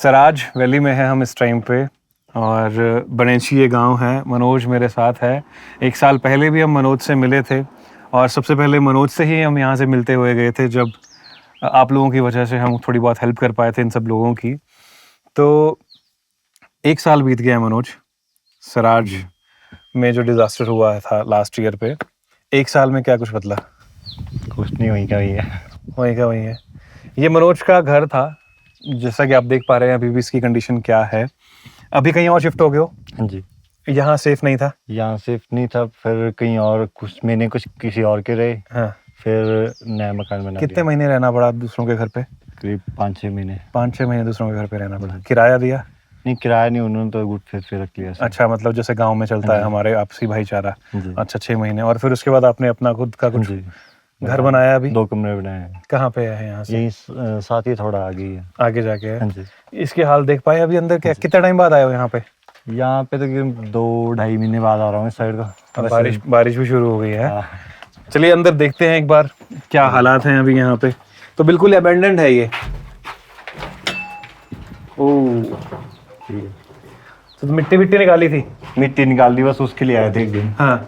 Seraj valley में है हम इस टाइम पे और बनेची ये गांव है। मनोज मेरे साथ है। 1 साल पहले भी हम मनोज से मिले थे और सबसे पहले मनोज से ही हम यहाँ से मिलते हुए गए थे जब आप लोगों की वजह से हम थोड़ी बहुत हेल्प कर पाए थे इन सब लोगों की। तो 1 साल बीत गया मनोज, सराज में जो डिज़ास्टर हुआ था लास्ट ईयर पे। 1 साल में क्या कुछ बदला? कुछ नहीं, वही का वही है। वही का वही है। ये मनोज का घर था, जैसा कि आप देख पा रहे हैं अभी भी इसकी कंडीशन क्या है। अभी कहीं और शिफ्ट हो गए हो? हाँ जी, यहाँ सेफ नहीं था? यहाँ सेफ नहीं था, फिर कहीं और कुछ महीने कुछ किसी और के रहे, हाँ। फिर नया मकान बना कितने लिया। महीने रहना पड़ा दूसरों के घर पे? करीब 5-6 महीने। 5-6 महीने दूसरों के घर पे रहना पड़ा। किराया दिया? नहीं, किराया नहीं, उन्होंने तो गुट फिर रख लिया। अच्छा, मतलब जैसे गांव में चलता है हमारे आपसी भाईचारा। जी। अच्छा, 6 महीने। और फिर उसके बाद आपने अपना खुद का कुछ जी, घर बनाया? अभी 2 कमरे बनाए हैं। कहाँ पे है? यहाँ से यही साथ ही थोड़ा आगे ही है। आगे जाके है? हाँ जी। इसके हाल देख पाए अभी अंदर? क्या कितना टाइम बाद आए हो यहाँ पे? यहाँ पे तो 2-2.5 महीने बाद आ रहा हूँ इस साइड का। बारिश भी शुरू हो गई है। हाँ। चलिए अंदर देखते हैं एक बार क्या हालात हैं अभी यहाँ पे। तो बिल्कुल अबैंडन्ड है ये। ओह, तो मिट्टी निकाली थी? मिट्टी निकाल दी, बस उसके लिए आए थे एक दिन। हाँ,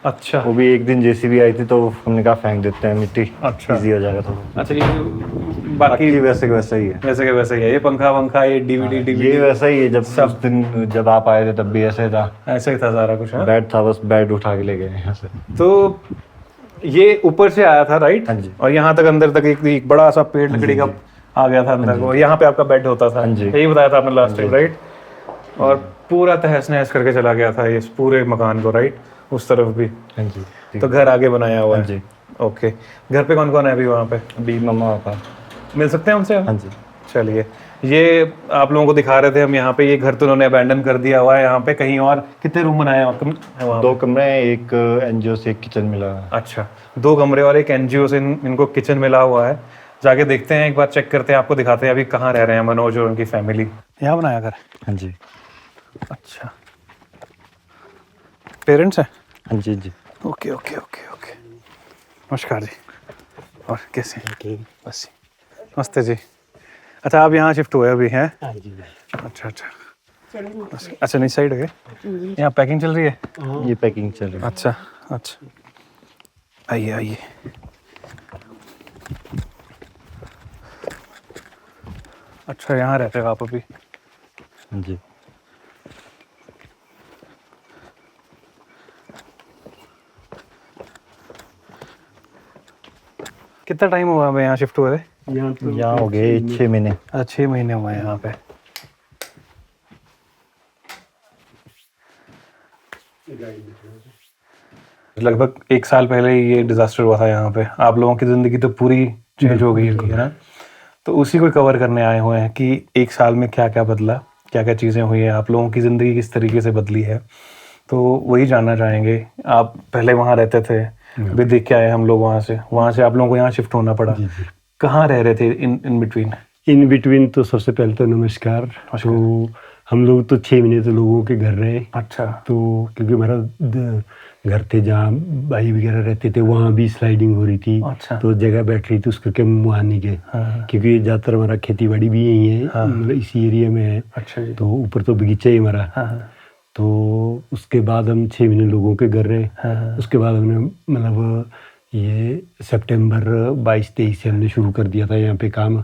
अच्छा। वो भी एक दिन जेसीबी आई थी तो हमने कहा फेंक देते हैं मिट्टी। अच्छा, इजी हो जाएगा थोड़ा। अच्छा। ये बाकी वैसे के वैसा ही है। वैसे के वैसे ही है। ये पंखा वंखा, ये डीवीडी ये वैसा ही है। जब उस दिन जब आप आए थे तब भी ऐसे था। ऐसे ही था सारा कुछ। हाँ? बेड था, बस बेड उठा के ले गए यहाँ से। तो ये ऊपर से आया था, राइट? हाँ जी। और यहाँ तक अंदर तक एक बड़ा सा पेड़ लकड़ी का आ गया था अंदर को। यहाँ पे आपका बेड होता था। हाँ जी। यही बताया था आपने लास्ट टाइम, राइट? और पूरा तहस नहस करके चला गया था इस पूरे मकान को, राइट? उस तरफ भी। हाँ जी। तो घर आगे बनाया हुआ है? हाँ जी। ओके। घर पे कौन कौन है अभी वहाँ पे? अभी मम्मा पापा। मिल सकते हैं उनसे? हाँ जी। चलिए, ये आप लोगों को दिखा रहे थे हम यहाँ पे। ये घर तो उन्होंने अबैंडन कर दिया हुआ है। यहाँ पे कहीं और कितने रूम बनाए हैं वहाँ? 2 कमरे हैं, एक एनजीओ से एक किचन मिला है। अच्छा, 2 कमरे और एक एनजीओ से इनको किचन मिला हुआ है। जाके देखते हैं, एक बार चेक करते हैं, आपको दिखाते हैं अभी कहाँ रह रहे हैं मनोज और उनकी फैमिली। यहाँ बनाया घर? हाँ जी। अच्छा, पेरेंट्स हैं? हाँ जी जी। Okay okay okay okay. नमस्कार जी। और कैसे हैं? बस नमस्ते जी। अच्छा, आप यहाँ शिफ्ट हुए अभी हैं? हाँ जी। अच्छा अच्छा अच्छा। नहीं, साइड है यहाँ पैकिंग चल रही है? ये पैकिंग चल रही है। अच्छा अच्छा, आइए आइए। अच्छा, यहाँ रहते हो आप अभी? हाँ जी। कितना टाइम हुआ हमें यहाँ शिफ्ट हुए? यहाँ हो गए 6 महीने। 6 महीने हुए हैं यहाँ पे। लगभग 1 साल पहले ही ये डिजास्टर हुआ था यहाँ पे। आप लोगों की जिंदगी तो पूरी चेंज हो गई है ना? तो उसी को कवर करने आए हुए हैं कि 1 साल में क्या क्या बदला, क्या क्या चीज़ें हुई हैं, आप लोगों की ज़िंदगी किस तरीके से बदली है। तो वही जानना चाहेंगे। आप पहले वहाँ रहते थे, अभी देख के आए हम लोग वहाँ से आप लोगों को यहाँ शिफ्ट होना पड़ा। कहाँ रह रहे थे इन बिटवीन? इन बिटवीन तो सबसे पहले तो नमस्कार। तो हम लोग तो 6 महीने तो लोगों के घर रहे। अच्छा। तो क्योंकि हमारा घर थे जहाँ भाई वगैरह रहते थे, वहाँ भी स्लाइडिंग हो रही थी। अच्छा। तो जगह बैठ रही थी, उसको क्या हम वहाँ नहीं गए। क्योंकि ज़्यादातर हमारा खेती बाड़ी भी यही है। मतलब इसी एरिया में है। अच्छा जी। तो ऊपर तो बगीचा ही हमारा। तो उसके बाद हम 6 महीने लोगों के घर रहे। उसके बाद हमने मतलब ये सितंबर 22-23 से हमने शुरू कर दिया था यहाँ पे काम।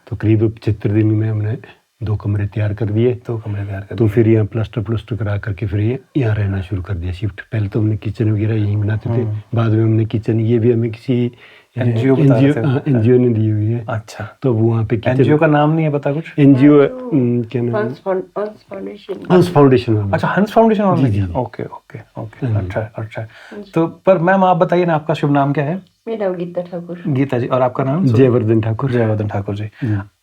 तो करीब 75 दिन में हमने 2 कमरे तैयार कर दिए। तो फिर यहाँ प्लास्टर करा करके फिर यहाँ रहना शुरू कर दिया शिफ्ट। पहले तो हमने किचन वगैरह यहीं बनाते थे, बाद में हमने किचन, ये भी हमें किसी एनजीओ ने दी हुई है। अच्छा। तो वो वहाँ पे एनजीओ का नाम नहीं है पता कुछ? एनजीओ क्या नाम? हंस फाउंडेशन। अच्छा, हंस फाउंडेशन वाला? Okay okay okay. अच्छा अच्छा। तो पर मैम आप बताइए ना, आपका शुभ नाम क्या है? मेरा नाम गीता ठाकुर। गीता जी। और आपका नाम? जयवर्धन ठाकुर। जयवर्धन ठाकुर जी।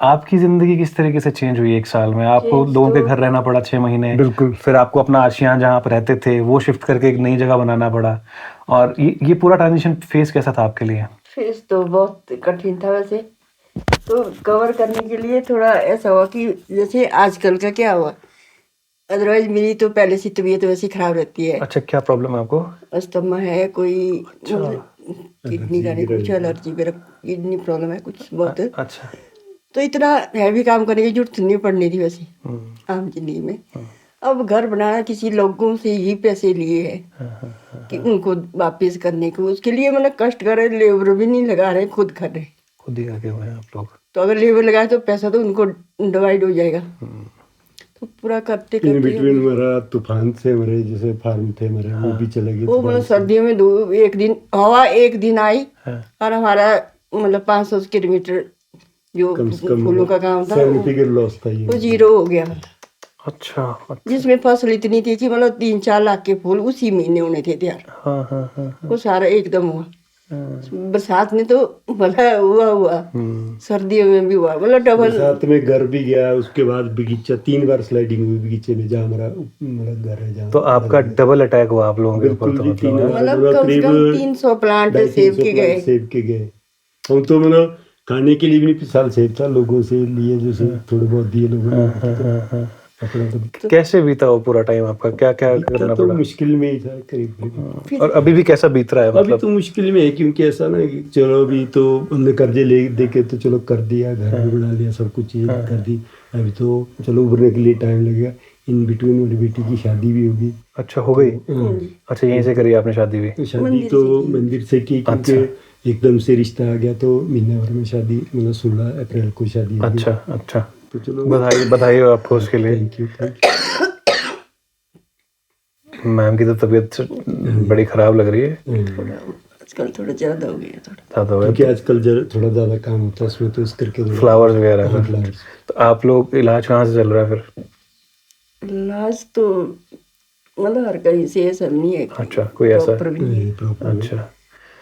आपकी जिंदगी किस तरीके से चेंज हुई 1 साल में? आपको लोगों के घर रहना पड़ा 6 महीने। बिल्कुल। फिर आपको अपना आशियाँ जहाँ आप रहते थे वो शिफ्ट करके एक नई जगह बनाना पड़ा। और ये पूरा ट्रांजिशन फेस कैसा था आपके लिए? फेस तो बहुत कठिन था वैसे। तो कवर करने के लिए थोड़ा ऐसा हुआ कि जैसे आजकल का क्या हुआ, अदरवाइज मेरी तो पहले से तबीयत वैसी खराब रहती है। अच्छा, क्या प्रॉब्लम है आपको? अस्थमा है, कोई किडनी का नहीं, कुछ एलर्जी, मेरा किडनी प्रॉब्लम है कुछ बहुत। अच्छा। तो इतना हैवी काम करने की जरूरत नहीं पड़नी थी वैसे आम जिंदगी में। अब घर बनाना किसी लोगों से ही पैसे लिए है कि उनको वापिस करने को, उसके लिए मतलब कष्ट कर रहे, लेबर भी नहीं लगा रहे, खुद कर रहे। खुद ही आगे हुए हैं आप लोग। तो अगर लेबर लगाए तो पैसा तो उनको डिवाइड हो जाएगा। तो पूरा करते इन करते बिटवीन हमारा तूफान से हमारे जैसे फार्म थे हमारे वो भी चले गए। वो मतलब सर्दियों में एक दिन हवा एक दिन आई और हमारा मतलब 500 किलोमीटर जो कम से कम फूलों का काम था 7 फिगर लॉस था ये। वो जीरो हो गया। अच्छा। जिसमें फसल इतनी थी कि मतलब 3-4 लाख के फूल उसी महीने होने थे तैयार। हाँ। वो सारा एकदम हुआ। बरसात में तो भला हुआ सर्दियों में भी हुआ, मतलब डबल। साथ में घर भी गया, उसके बाद बगीचा 3 बार स्लाइडिंग हुई बगीचे में जहाँ हमारा मतलब घर है जहाँ। तो आपका डबल अटैक हुआ आप लोगों के ऊपर। बिल्कुल तो जी, 3 बार मतलब कम से कम 300 प्लांट सेब के गए। सेब के गए। हम तो मतलब खाने के लिए भी नहीं, साल सेब था, लोगों से लिए जैसे थोड़े बहुत दिए लोगों ने। तो कैसे बीता वो पूरा टाइम आपका, क्या क्या करना तो पड़ा? मुश्किल में ही था करीब। और अभी भी कैसा बीत रहा है अभी मतलब? तो मुश्किल में है, क्योंकि ऐसा ना कि चलो अभी तो हमने कर्जे ले दे के तो चलो कर दिया, घर भी बना लिया, सब कुछ चीज़ कर दी। अभी तो चलो उभरने के लिए टाइम लगेगा। इन बिटवीन मेरी बेटी की शादी भी होगी। अच्छा, हो गई? अच्छा, यहीं से करी आपने शादी भी? तो शादी तो मंदिर से की, क्योंकि एकदम से रिश्ता आ गया तो महीने भर में शादी, मतलब 16 अप्रैल को शादी होगी। अच्छा। तो चलो बधाई हो आपको उसके लिए। Thank you. मैम की तो तबीयत बड़ी खराब लग रही है। आजकल थोड़ा ज्यादा हो गया थोड़ा। ज्यादा हो क्योंकि गया आजकल थोड़ा ज़्यादा काम होता है उसमें, तो इस करके फ्लावर्स वगैरह का। फ्लावर्स। तो आप लोग इलाज कहाँ से चल रहा है फिर? इलाज तो मतलब हर कहीं से ऐसा नहीं है। अच्छा, कोई ऐसा? प्रॉपर भी नहीं है। प्रॉपर। अच्छा।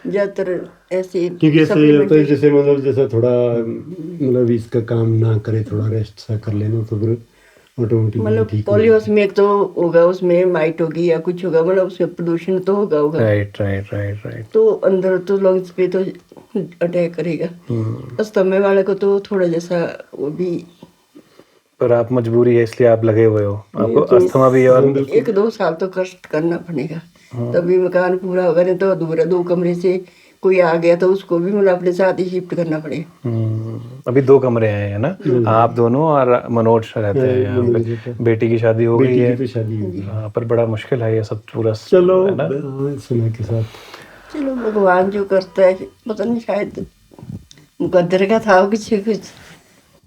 ज्यादातर ऐसे क्योंकि ऐसे होता है supplementary- जैसे मतलब जैसा थोड़ा मतलब इसका काम ना करे, थोड़ा रेस्ट सा कर लेना, तो फिर ऑटोमेटिकली मतलब ठीक हो पॉलीहाउस में एक तो होगा, उसमें माइट होगी या कुछ होगा, मतलब उसमें प्रदूषण तो होगा। राइट। तो अंदर तो लंग्स पे तो अटैक करेगा। अस्थमा वाले को तो थोड़ा जैसा वो भी। पर आप मजबूरी है इसलिए आप लगे हुए हो, आपको अस्थमा भी है और 1-2 साल तो कष्ट करना पड़ेगा, तभी मकान पूरा होगा। नहीं तो अधूरा 2 कमरे से कोई आ गया तो उसको भी मतलब अपने साथ ही शिफ्ट करना पड़ेगा। अभी 2 कमरे हैं, है ना? आप दोनों और मनोज रहते हैं यहाँ पे। बेटी की शादी हो गई बेटी है। की तो शादी होगी। हाँ, पर बड़ा मुश्किल है ये सब पूरा, चलो है ना? समय के साथ चलो भगवान जो करता है, पता नहीं शायद मुकद्दर का था कुछ।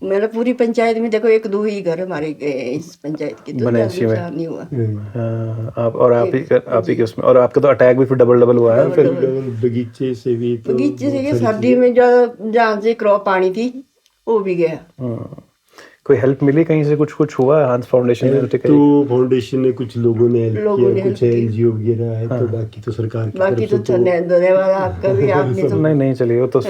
मतलब पूरी पंचायत में देखो 1-2 ही घर हमारे गए हैं इस पंचायत के, तो बनेसी में। नुकसान नहीं हुआ। हाँ, आप और आप ही के उसमें, और आपका तो अटैक भी फिर डबल हुआ है फिर। डबल बगीचे से भी तो बगीचे से सर्दी में जो जहाँ से क्रॉप आनी थी वो भी गया। कोई हेल्प मिली कहीं से? कुछ हुआ? हांस फाउंडेशन ने तो फाउंडेशन ने कुछ लोगों ने हेल्प लोगों ने किया, कुछ help की। एनजीओ वगैरह है, तो बाकी तो सरकार की बाकी तरफ तो से धन्यवाद आपका भी, आपने तो नहीं चलिए, वो तो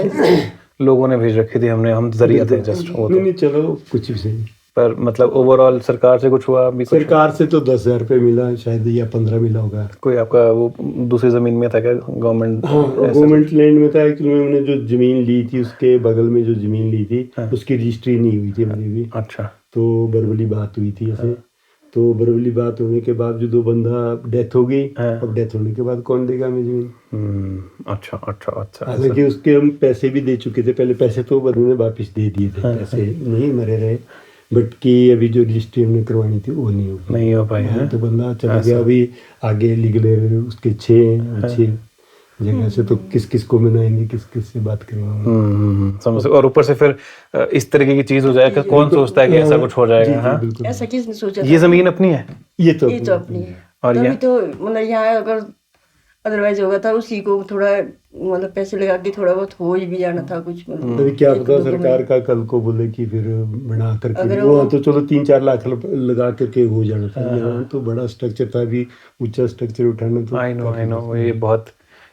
लोगों ने भेज रखी थी, हम जरिया थे जस्ट वो तो। नहीं चलो कुछ भी सही। पर मतलब ओवरऑल सरकार से कुछ हुआ अभी? सरकार से तो 10,000 रुपये मिला शायद, या 15 मिला होगा। कोई आपका वो दूसरी जमीन में था क्या? गवर्नमेंट? गवर्नमेंट लैंड में था, एक्चुअली मैंने जो जमीन ली थी उसके बगल में जो जमीन ली थी उसकी रजिस्ट्री नहीं हुई थी मेरी भी। अच्छा। तो बरवली बात हुई थी ऐसे। तो बरवली बात होने के बाद जो 2 बंदा डेथ हो गई, अब डेथ होने के बाद कौन देगा हमें जमीन? अच्छा। हालांकि उसके हम पैसे भी दे चुके थे पहले, पैसे तो बंदे ने वापिस दे दिए थे, पैसे नहीं मरे रहे, बट कि अभी जो रजिस्ट्री हमने करवानी थी वो नहीं हो पाई है। तो बंदा चला गया। अभी आगे लीगल उसके 6 जगह से, तो किस को मनाएंगे, किस से बात करेंगे। समझ। और ऊपर से फिर इस तरीके की चीज हो जाएगा, कौन सोचता है कि ऐसा कुछ हो जाएगा? हाँ, ऐसा किसने सोचा? ये जमीन अपनी है? ये तो अपनी है। और तभी तो मतलब यहाँ अगर अदरवाइज होगा था उसी को थोड़ा मतलब पैसे लगा के थोड़ा बहुत हो भी जाना था कुछ। अभी क्या पता सरकार का कल को बोले कि फिर बना करके वहाँ तो चलो 3-4 लाख लगा करके हो जाना था। यहाँ तो बड़ा स्ट्रक्चर था, अभी ऊंचा स्ट्रक्चर उठाना तो आई नो ये बहुत,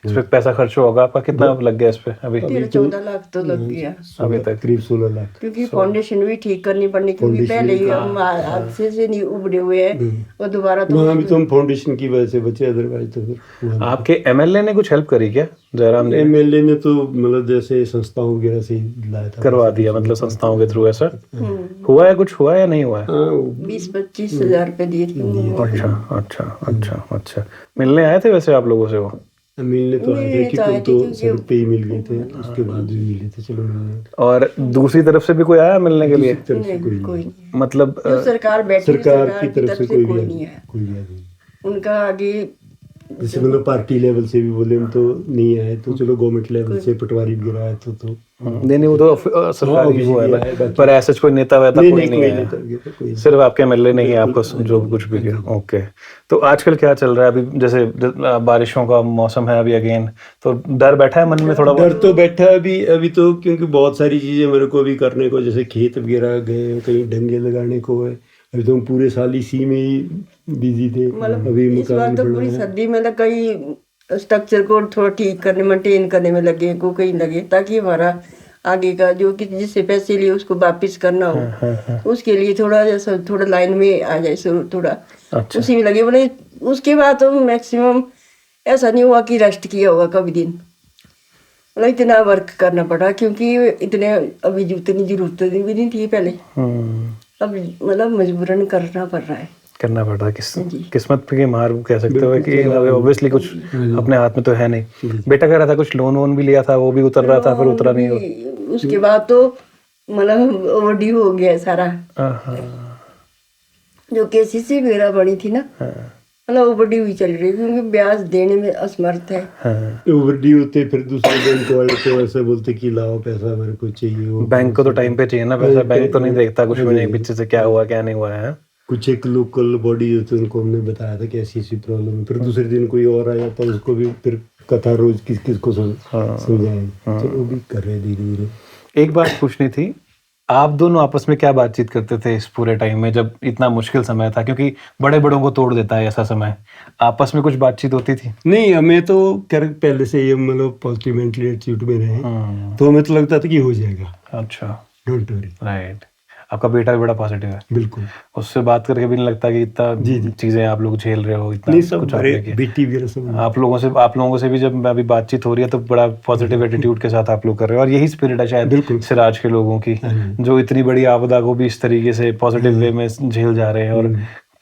इस पे पैसा खर्च होगा आपका। कितना लग गया इस पे अभी? 13-14 लाख तो लग गया अभी तक, करीब 16 लाख। क्योंकि फाउंडेशन भी ठीक करनी पड़नी, क्योंकि पहले ही हम हादसे से नहीं उबरे हुए हैं और दोबारा तो वहाँ भी तो हम फाउंडेशन की वजह से बचे, अदरवाइज तो फिर। आपके एमएलए ने कुछ हेल्प करी क्या? जयराम जी एमएलए ने तो मतलब जैसे संस्थाओं वगैरह से लाया था, करवा दिया, मतलब संस्थाओं के थ्रू ऐसा हुआ है? कुछ हुआ या नहीं हुआ है? 20-25 हजार रुपए दिए थे। अच्छा। मिलने आए थे वैसे आप लोगों से वो? मिलने तो आए थे मिलने कि तो आए तुम थे तो क्योंकि- सड़क पे ही मिल गए थे, उसके बाद भी मिले थे, चलो मिलने। और दूसरी तरफ से भी कोई आया मिलने के लिए? दूसरी तरफ से नहीं, कोई कोई नहीं। नहीं। मतलब जो सरकार बैठी हुई, सरकार की तरफ से कोई कोई भी नहीं आया। कोई भी नहीं। उनका आगे जैसे मतलब पार्टी लेवल से भी बोले हम तो नहीं आए, तो चलो गवर्नमेंट लेवल से पटवारी वगैरह आए तो नहीं नहीं, वो तो सरकारी वो है ना, है, बाकी- पर ऐसा कोई नेता वेता नहीं कोई नहीं नहीं कोई आया, नहीं था, ये तो कोई सिर्फ आपके एमएलए नहीं है आपको बिल्कुल, जो कुछ भी किया। ओके, तो आजकल क्या चल रहा है अभी? जैसे बारिशों का मौसम है अभी अगेन, तो डर बैठा है मन में थोड़ा डर बहुत? तो बैठा है अभी अभी तो, क्योंकि बहुत सारी चीजें मेरे को भी करने को, जैसे खेत वगैरह गए, कहीं डंगे लगाने को है। अभी तो हम पूरे साल इसी में ही बिजी थे। मतलब अभी इस बार मकान तो बना पूरी है। सर्दी में तो कई स्ट्रक्चर को थोड़ा ठीक करने, मेंटेन करने में लगे को कहीं लगे, ताकि हमारा आगे का जो कि जिससे पैसे लिए उसको वापस करना हो, उसके लिए थोड़ा जैसा थोड़ा लाइन में आ जाए, सो थोड़ा अच्छा। उसी में लगे बोले। उसके बाद तो मैक्सिमम ऐसा नहीं हुआ कि रेस्ट किया होगा कभी दिन, मतलब इतना वर्क करना पड़ा, क्योंकि इतने अभी उतनी जरूरत भी नहीं थी पहले। अब मतलब मजबूरन करना पड़ रहा है। करना पड़ रहा है। जी। किस्मत की मार कह सकते हो कि ऑब्वियसली कुछ अपने हाथ में तो है नहीं। बेटा कह रहा था कुछ लोन वोन भी लिया था, वो भी उतर रहा था, फिर उतरा नहीं हो। उसके बाद तो मतलब ओवरड्यू हो गया है सारा, जो केसीसी वगैरह बनी थी ना, मतलब ओवरड्यू ही चल रही है, क्योंकि ब्याज देने में असमर्थ है। ओवरड्यू होते, फिर दूसरे बैंक वाले तो ऐसे बोलते कि लाओ पैसा मेरे को चाहिए। वो बैंक को तो टाइम पे चाहिए ना पैसा, बैंक तो नहीं देखता कुछ भी नहीं पीछे से क्या हुआ क्या नहीं हुआ है। कुछ एक लोकल बॉडी होती है, उनको हमने बताया था कि ऐसी ऐसी प्रॉब्लम है, फिर दूसरे दिन कोई और आया तो उसको भी फिर कथा रोज किस किस को समझाएं। तो वो भी कर रहे धीरे धीरे। एक बात पूछनी थी, आप दोनों आपस में क्या बातचीत करते थे इस पूरे टाइम में जब इतना मुश्किल समय था? क्योंकि बड़े बड़ों को तोड़ देता है ऐसा समय, आपस में कुछ बातचीत होती थी? नहीं, हमें तो पहले से ये मतलब पॉजिटिव मेंटली एटीट्यूड में रहे, तो हमें तो लगता था कि हो जाएगा। अच्छा, डोंट वरी। राइट। आपका बेटा भी बड़ा पॉजिटिव है, बिल्कुल। उससे बात करके भी नहीं लगता कि इतना चीजें आप लोग झेल रहे हो, इतना नहीं, सब कुछ बड़े आपने किया? बेटी वगैरह सब। आप लोगों से भी जब अभी बातचीत हो रही है तो बड़ा पॉजिटिव एटीट्यूड के साथ आप लोग कर रहे हो, और यही स्पिरिट है शायद बिल्कुल सिराज के लोगों की, जो इतनी बड़ी आपदा को भी इस तरीके से पॉजिटिव वे में झेल जा रहे हैं और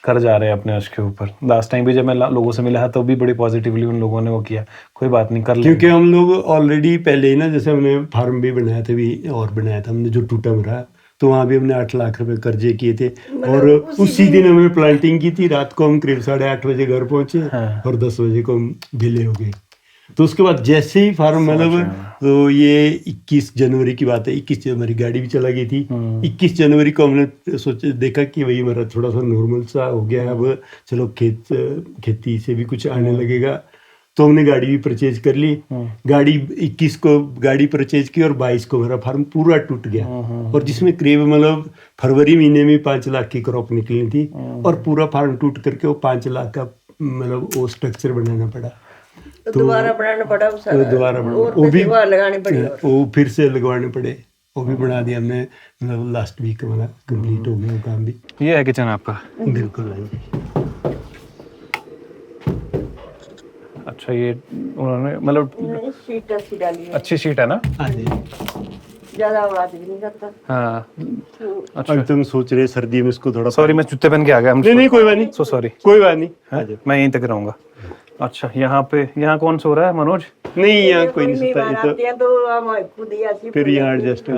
कर जा रहे हैं अपने अर्श के ऊपर। लास्ट टाइम भी जब मैं लोगों से मिला तो भी बड़ी पॉजिटिवली उन लोगों ने वो किया, कोई बात नहीं कर क्योंकि हम लोग ऑलरेडी पहले ही ना, जैसे हमने फार्म भी बनाया था, भी और बनाया था हमने जो टूटा मरा, तो वहाँ भी हमने 8 लाख रुपए कर्जे किए थे, और उसी दिन हमने प्लांटिंग की थी। रात को हम करीब 8:30 बजे घर पहुंचे और 10 बजे को हम ढीले हो गए। तो उसके बाद जैसे ही फार्म मतलब, तो ये 21 जनवरी की बात है, 21 जनवरी गाड़ी भी चला गई थी। 21 जनवरी को हमने सोचा, देखा कि भाई मेरा थोड़ा सा नॉर्मल सा हो गया है, अब चलो खेती से भी कुछ आने लगेगा, तो हमने गाड़ी भी परचेज कर ली। गाड़ी 21 को गाड़ी परचेज की और 22 को मेरा फार्म पूरा टूट गया, और जिसमें करीब मतलब फरवरी महीने में 5 लाख की क्रॉप निकलनी थी, और पूरा फार्म टूट करके वो 5 लाख का मतलब वो स्ट्रक्चर बनाना पड़ा। तो दोबारा बनाना पड़ा, दोबारा वो भी लगाने पड़े, वो फिर से लगवाने पड़े, वो भी बना दिया हमने। मतलब लास्ट वीक हमारा कंप्लीट हो गया वो काम भी। ये है किचन आपका? बिल्कुल। अच्छा, ये उन्होंने मतलब शीट अच्छी डाली है, अच्छी शीट है ना? हाँ जी। ज्यादा आवाज भी नहीं करता। हाँ। अच्छा, अब तुम सोच रहे सर्दी में इसको थोड़ा। सॉरी मैं जूते पहन के आ गया। नहीं कोई बात नहीं, सो सॉरी, कोई बात नहीं, मैं यहीं तक रहूंगा। अच्छा, यहाँ कौन सो रहा है? मनोज? नहीं यहाँ कोई नहीं सोता, ये तो हम खुद ही ऐसी फिर यहाँ एडजस्ट।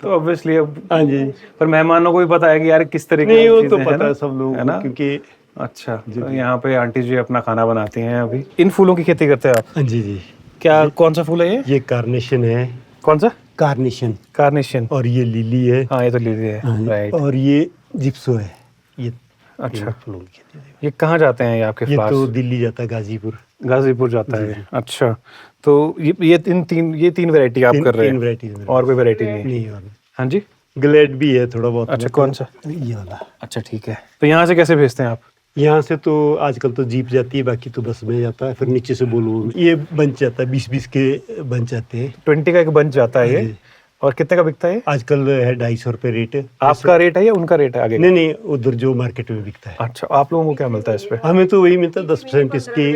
तो ऑब्वियसली अब हाँ जी। पर मेहमानों को भी पता है कि यार किस तरीके नहीं, की वो चीजें तो हैं पता ना? है सब लोग, है ना? क्योंकि अच्छा, तो यहाँ पे आंटी जी अपना खाना बनाती हैं अभी। इन फूलों की खेती करते हैं आप? हाँ जी जी। क्या, कौन सा फूल है ये? ये कार्नेशन है। कौन सा? कार्नेशन। कार्नेशन। और ये लिली है। हाँ, ये तो लिली है, राइट। और ये जिप्सो है। ये अच्छा, फूलों की खेती है। ये कहाँ जाते हैं ये आपके ये पास? तो दिल्ली जाता है, गाजीपुर। गाजीपुर जाता है। अच्छा, तो ये तीन वैरायटी आप कर रहे हैं? 3 वैरायटीज। और कोई वैरायटी नहीं? नहीं और हाँ जी। ग्लेड भी है थोड़ा बहुत। अच्छा, कौन सा? ये वाला। अच्छा, ठीक है। तो यहाँ से कैसे भेजते हैं आप? यहाँ से तो आजकल तो जीप जाती है, बाकी तो बस में जाता है, फिर नीचे से बोलो ये बंच जाता है, 20-20 के बंच जाते हैं। 20 का एक बंच जाता है ये। और कितने का बिकता है? आजकल है 250 रुपए रेट है। आपका रेट है या उनका रेट है आगे? नहीं, उधर जो मार्केट में बिकता है। अच्छा, आप लोगों को क्या मिलता है इस पे? हमें तो वही मिलता है 10% इसके।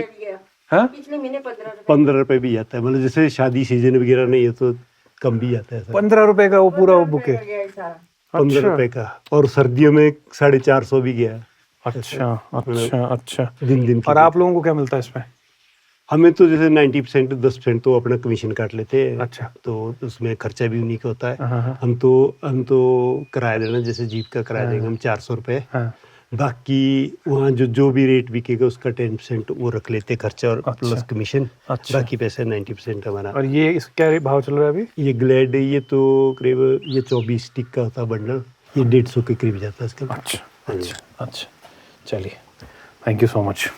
हाँ, पिछले महीने 15 रुपए भी जाता है, मतलब जैसे शादी सीजन वगैरह नहीं है तो कम भी जाता है। 15 रुपए का वो पूरा वो बुके? 15 रुपए का, और सर्दियों में 450 भी गया। अच्छा अच्छा अच्छा। दिन और आप लोगों को क्या मिलता है इसमें? हमें तो जैसे 90% 10% तो अपना कमीशन काट लेते हैं। अच्छा। तो उसमें खर्चा भी उन्हीं का होता है। हाँ, हाँ। हम तो किराया देना, जैसे जीप का किराया देंगे हम 400 रुपये। हाँ। बाकी वहाँ जो भी रेट बिकेगा उसका 10% वो रख लेते हैं खर्चा और अच्छा। Plus commission. अच्छा। बाकी पैसे 90% हमारा। और ये इस क्या भाव चल रहा है अभी? ये ग्लैड है, ये तो करीब ये 24 स्टिक का होता है बंडल, ये 150 के करीब जाता है इसका। अच्छा, हाँ जी। अच्छा, अच्छा। चलिए, थैंक यू सो मच।